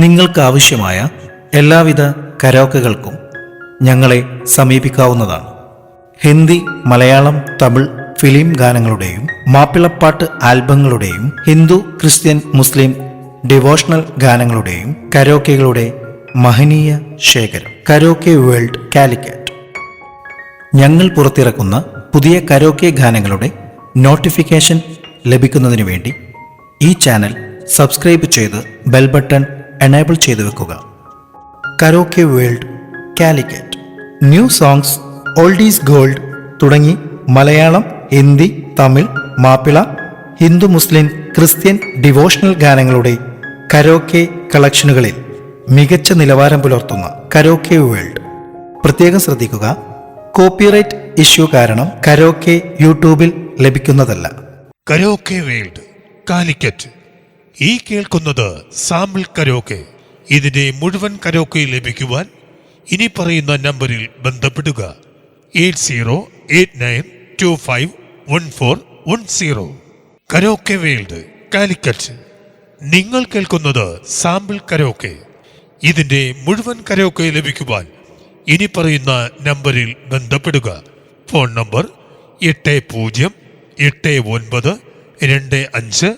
നിങ്ങൾക്കാവശ്യമായ എല്ലാവിധ കരോക്കകൾക്കും ഞങ്ങളെ സമീപിക്കാവുന്നതാണ്. ഹിന്ദി, മലയാളം, തമിഴ് ഫിലിം ഗാനങ്ങളുടെയും മാപ്പിളപ്പാട്ട് ആൽബങ്ങളുടെയും ഹിന്ദു, ക്രിസ്ത്യൻ, മുസ്ലിം ഡിവോഷണൽ ഗാനങ്ങളുടെയും കരോക്കകളുടെ മഹനീയ ശേഖരം കരോക്കെ വേൾഡ് കാലിക്കറ്റ്. ഞങ്ങൾ പുറത്തിറക്കുന്ന പുതിയ കരോക്കെ ഗാനങ്ങളുടെ നോട്ടിഫിക്കേഷൻ ലഭിക്കുന്നതിനു വേണ്ടി ഈ ചാനൽ സബ്സ്ക്രൈബ് ചെയ്ത് ബെൽ ബട്ടൺ എനേബിൾ ചെയ്തു വെക്കുക. Karaoke world Calicut. New songs, oldies gold തുടങ്ങി മലയാളം, ഹിന്ദി, തമിഴ്, മാപ്പിള, ഹിന്ദു, മുസ്ലിം, ക്രിസ്ത്യൻ ഡിവോഷണൽ ഗാനങ്ങളുടെ കരോക്കെ കളക്ഷനുകളിൽ മികച്ച നിലവാരം പുലർത്തുന്ന കരോക്കെ വേൾഡ്. പ്രത്യേകം ശ്രദ്ധിക്കുക, കോപ്പിറൈറ്റ് ഇഷ്യൂ കാരണം കരോക്കെ യൂട്യൂബിൽ ലഭിക്കുന്നതല്ല. Karaoke world Calicut. ഈ കേൾക്കുന്നത് സാമ്പിൾ കരോക്കെ. ഇതിന്റെ മുഴുവൻ കരോക്കെ ലഭിക്കുവാൻ ഇനി പറയുന്ന നമ്പറിൽ ബന്ധപ്പെടുക. 8089251410. Karaoke world Calicut. നിങ്ങൾ കേൾക്കുന്നത് സാമ്പിൾ കരോക്കെ. ഇതിന്റെ മുഴുവൻ കരോക്കെ ലഭിക്കുവാൻ ഇനി പറയുന്ന നമ്പറിൽ ബന്ധപ്പെടുക. Phone number 8089251410.